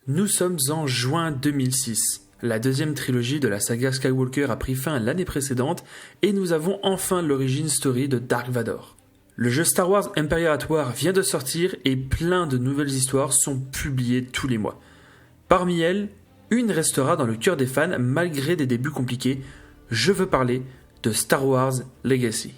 Nous sommes en juin 2006. La deuxième trilogie de la saga Skywalker a pris fin l'année précédente et nous avons enfin l'origin story de Dark Vador. Le jeu Star Wars Empire at War vient de sortir et plein de nouvelles histoires sont publiées tous les mois. Parmi elles, une restera dans le cœur des fans malgré des débuts compliqués. Je veux parler de Star Wars Legacy.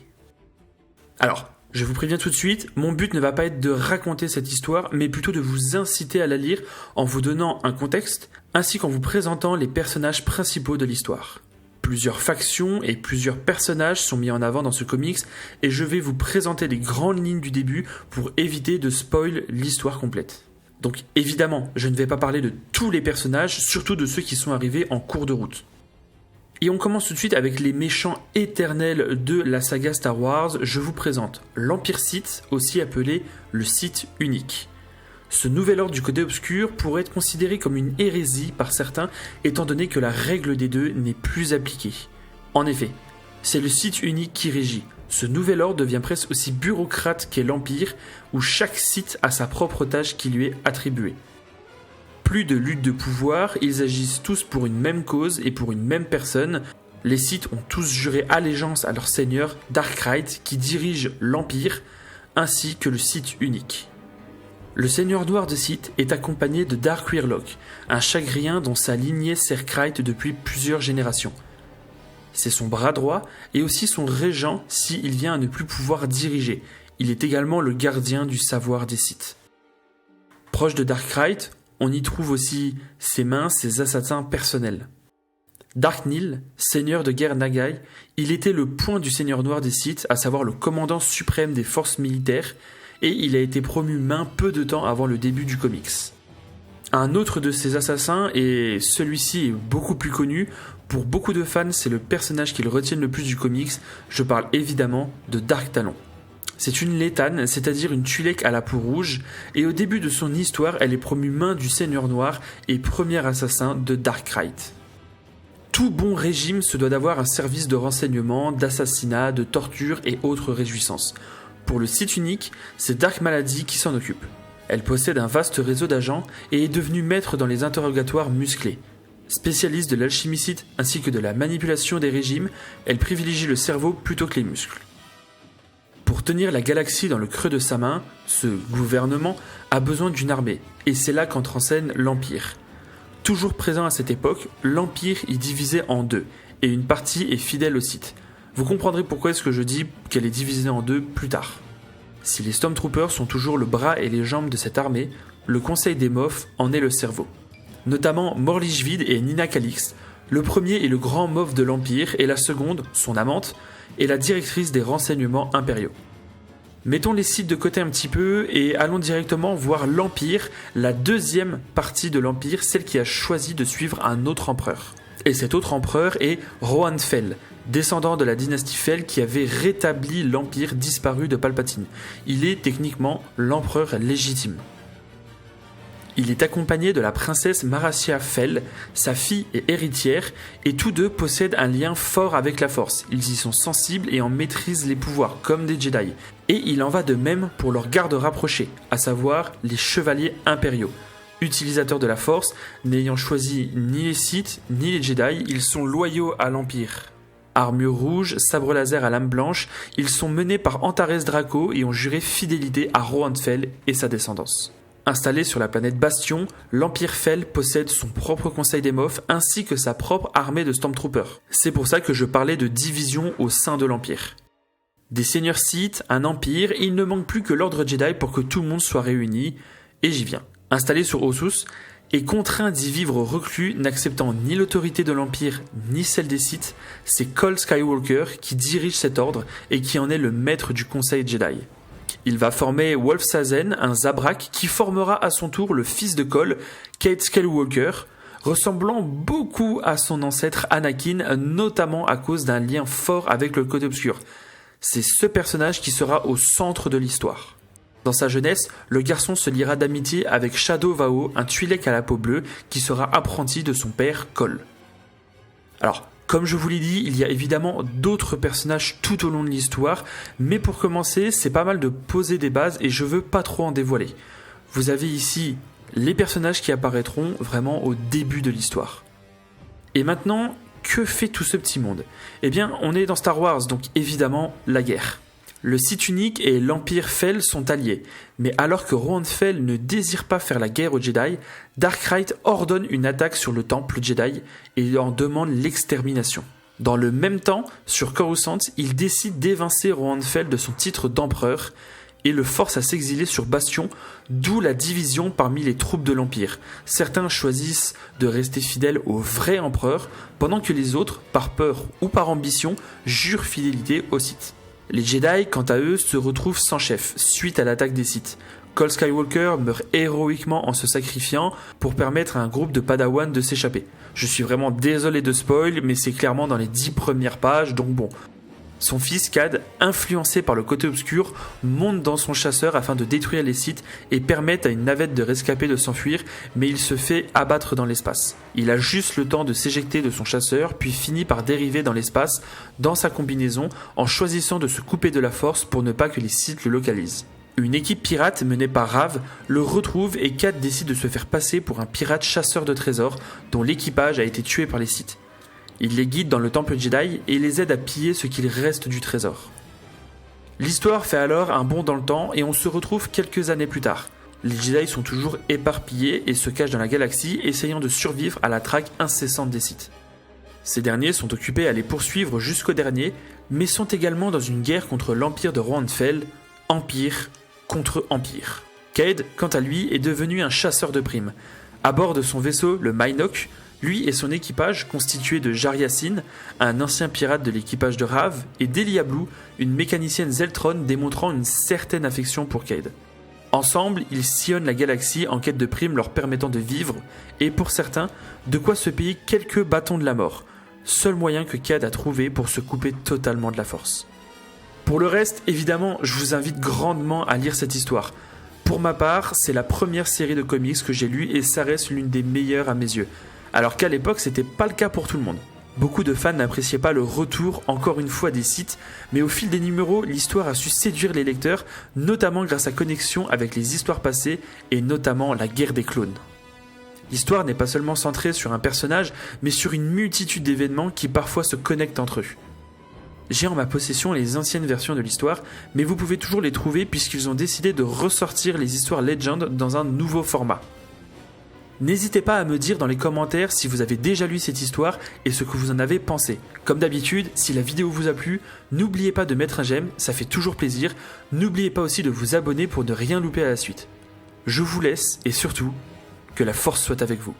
Alors, je vous préviens tout de suite, mon but ne va pas être de raconter cette histoire, mais plutôt de vous inciter à la lire en vous donnant un contexte, ainsi qu'en vous présentant les personnages principaux de l'histoire. Plusieurs factions et plusieurs personnages sont mis en avant dans ce comics, et je vais vous présenter les grandes lignes du début pour éviter de spoil l'histoire complète. Donc évidemment, je ne vais pas parler de tous les personnages, surtout de ceux qui sont arrivés en cours de route. Et on commence tout de suite avec les méchants éternels de la saga Star Wars. Je vous présente l'Empire Sith, aussi appelé le Sith unique. Ce nouvel ordre du côté obscur pourrait être considéré comme une hérésie par certains, étant donné que la règle des deux n'est plus appliquée. En effet, c'est le Sith unique qui régit. Ce nouvel ordre devient presque aussi bureaucrate qu'est l'Empire, où chaque Sith a sa propre tâche qui lui est attribuée. Plus de lutte de pouvoir, ils agissent tous pour une même cause et pour une même personne. Les Sith ont tous juré allégeance à leur seigneur Darkrai qui dirige l'Empire, ainsi que le Sith unique. Le seigneur noir de Sith est accompagné de Dark Wyyrlok, un chagrien dont sa lignée sert Krayt depuis plusieurs générations. C'est son bras droit et aussi son régent s'il vient à ne plus pouvoir diriger. Il est également le gardien du savoir des Sith. Proche de Darkrai, on y trouve aussi ses mains, ses assassins personnels. Dark Nihil, seigneur de guerre Nagai, il était le point du seigneur noir des Sith, à savoir le commandant suprême des forces militaires, et il a été promu main peu de temps avant le début du comics. Un autre de ses assassins, et celui-ci est beaucoup plus connu, pour beaucoup de fans c'est le personnage qu'ils retiennent le plus du comics, je parle évidemment de Dark Talon. C'est une Letane, c'est-à-dire une Twi'lek à la peau rouge, et au début de son histoire, elle est promue main du Seigneur Noir et premier assassin de Darkrai. Tout bon régime se doit d'avoir un service de renseignement, d'assassinat, de torture et autres réjouissances. Pour le Sith unique, c'est Dark Malady qui s'en occupe. Elle possède un vaste réseau d'agents et est devenue maître dans les interrogatoires musclés. Spécialiste de l'alchimie Sith ainsi que de la manipulation des régimes, elle privilégie le cerveau plutôt que les muscles. Pour tenir la galaxie dans le creux de sa main, ce gouvernement a besoin d'une armée, et c'est là qu'entre en scène l'Empire. Toujours présent à cette époque, l'Empire est divisé en deux, et une partie est fidèle au Sith. Vous comprendrez pourquoi est-ce que je dis qu'elle est divisée en deux plus tard. Si les Stormtroopers sont toujours le bras et les jambes de cette armée, le Conseil des Moff en est le cerveau. Notamment Morlish Vid et Nina Calix. Le premier est le grand Moff de l'Empire, et la seconde, son amante, est la directrice des renseignements impériaux. Mettons les Sith de côté un petit peu et allons directement voir l'Empire, la deuxième partie de l'Empire, celle qui a choisi de suivre un autre empereur. Et cet autre empereur est Rohan Fel, descendant de la dynastie Fel qui avait rétabli l'Empire disparu de Palpatine. Il est techniquement l'empereur légitime. Il est accompagné de la princesse Marassia Fel, sa fille et héritière, et tous deux possèdent un lien fort avec la Force. Ils y sont sensibles et en maîtrisent les pouvoirs, comme des Jedi. Et il en va de même pour leurs gardes rapprochés, à savoir les chevaliers impériaux. Utilisateurs de la Force, n'ayant choisi ni les Sith ni les Jedi, ils sont loyaux à l'Empire. Armure rouge, sabre laser à lame blanche, ils sont menés par Antares Draco et ont juré fidélité à Rohan Fel et sa descendance. Installé sur la planète Bastion, l'Empire Fel possède son propre conseil des Moff ainsi que sa propre armée de Stormtroopers. C'est pour ça que je parlais de division au sein de l'Empire. Des seigneurs Sith, un empire, il ne manque plus que l'ordre Jedi pour que tout le monde soit réuni, et j'y viens. Installé sur Ossus, et contraint d'y vivre reclus, n'acceptant ni l'autorité de l'Empire ni celle des Sith, c'est Cole Skywalker qui dirige cet ordre et qui en est le maître du conseil Jedi. Il va former Wolf Sazen, un Zabrak, qui formera à son tour le fils de Cole, Kate Skywalker, ressemblant beaucoup à son ancêtre Anakin, notamment à cause d'un lien fort avec le côté obscur. C'est ce personnage qui sera au centre de l'histoire. Dans sa jeunesse, le garçon se liera d'amitié avec Shadow Vao, un Twi'lek à la peau bleue, qui sera apprenti de son père Cole. Alors, comme je vous l'ai dit, il y a évidemment d'autres personnages tout au long de l'histoire, mais pour commencer, c'est pas mal de poser des bases et je veux pas trop en dévoiler. Vous avez ici les personnages qui apparaîtront vraiment au début de l'histoire. Et maintenant, que fait tout ce petit monde ? Eh bien, on est dans Star Wars, donc évidemment, la guerre. Le Sith unique et l'Empire Fel sont alliés, mais alors que Rohan Fel ne désire pas faire la guerre aux Jedi, Darkrai ordonne une attaque sur le temple Jedi et en demande l'extermination. Dans le même temps, sur Coruscant, il décide d'évincer Rohan Fel de son titre d'empereur et le force à s'exiler sur Bastion, d'où la division parmi les troupes de l'Empire. Certains choisissent de rester fidèles au vrai empereur, pendant que les autres, par peur ou par ambition, jurent fidélité au Sith. Les Jedi, quant à eux, se retrouvent sans chef, suite à l'attaque des Sith. Cole Skywalker meurt héroïquement en se sacrifiant pour permettre à un groupe de Padawan de s'échapper. Je suis vraiment désolé de spoil, mais c'est clairement dans les 10 premières pages, donc bon. Son fils Cad, influencé par le côté obscur, monte dans son chasseur afin de détruire les Sith et permettre à une navette de rescapés de s'enfuir, mais il se fait abattre dans l'espace. Il a juste le temps de s'éjecter de son chasseur, puis finit par dériver dans l'espace, dans sa combinaison, en choisissant de se couper de la force pour ne pas que les Sith le localisent. Une équipe pirate menée par Rav le retrouve et Cad décide de se faire passer pour un pirate chasseur de trésors dont l'équipage a été tué par les Sith. Il les guide dans le temple Jedi et les aide à piller ce qu'il reste du trésor. L'histoire fait alors un bond dans le temps et on se retrouve quelques années plus tard. Les Jedi sont toujours éparpillés et se cachent dans la galaxie, essayant de survivre à la traque incessante des Sith. Ces derniers sont occupés à les poursuivre jusqu'au dernier, mais sont également dans une guerre contre l'Empire de Rohan Fel, Empire contre Empire. Cade, quant à lui, est devenu un chasseur de primes. À bord de son vaisseau, le Mynock, lui et son équipage, constitué de Jar Yassin, un ancien pirate de l'équipage de Rav, et Delia Blue, une mécanicienne Zeltron démontrant une certaine affection pour Cade. Ensemble, ils sillonnent la galaxie en quête de primes leur permettant de vivre, et pour certains, de quoi se payer quelques bâtons de la mort, seul moyen que Cade a trouvé pour se couper totalement de la force. Pour le reste, évidemment, je vous invite grandement à lire cette histoire. Pour ma part, c'est la première série de comics que j'ai lue et ça reste l'une des meilleures à mes yeux. Alors qu'à l'époque, c'était pas le cas pour tout le monde. Beaucoup de fans n'appréciaient pas le retour, encore une fois, des Sith, mais au fil des numéros, l'histoire a su séduire les lecteurs, notamment grâce à connexion avec les histoires passées, et notamment la guerre des clones. L'histoire n'est pas seulement centrée sur un personnage, mais sur une multitude d'événements qui parfois se connectent entre eux. J'ai en ma possession les anciennes versions de l'histoire, mais vous pouvez toujours les trouver puisqu'ils ont décidé de ressortir les histoires Legend dans un nouveau format. N'hésitez pas à me dire dans les commentaires si vous avez déjà lu cette histoire et ce que vous en avez pensé. Comme d'habitude, si la vidéo vous a plu, n'oubliez pas de mettre un j'aime, ça fait toujours plaisir. N'oubliez pas aussi de vous abonner pour ne rien louper à la suite. Je vous laisse et surtout, que la force soit avec vous.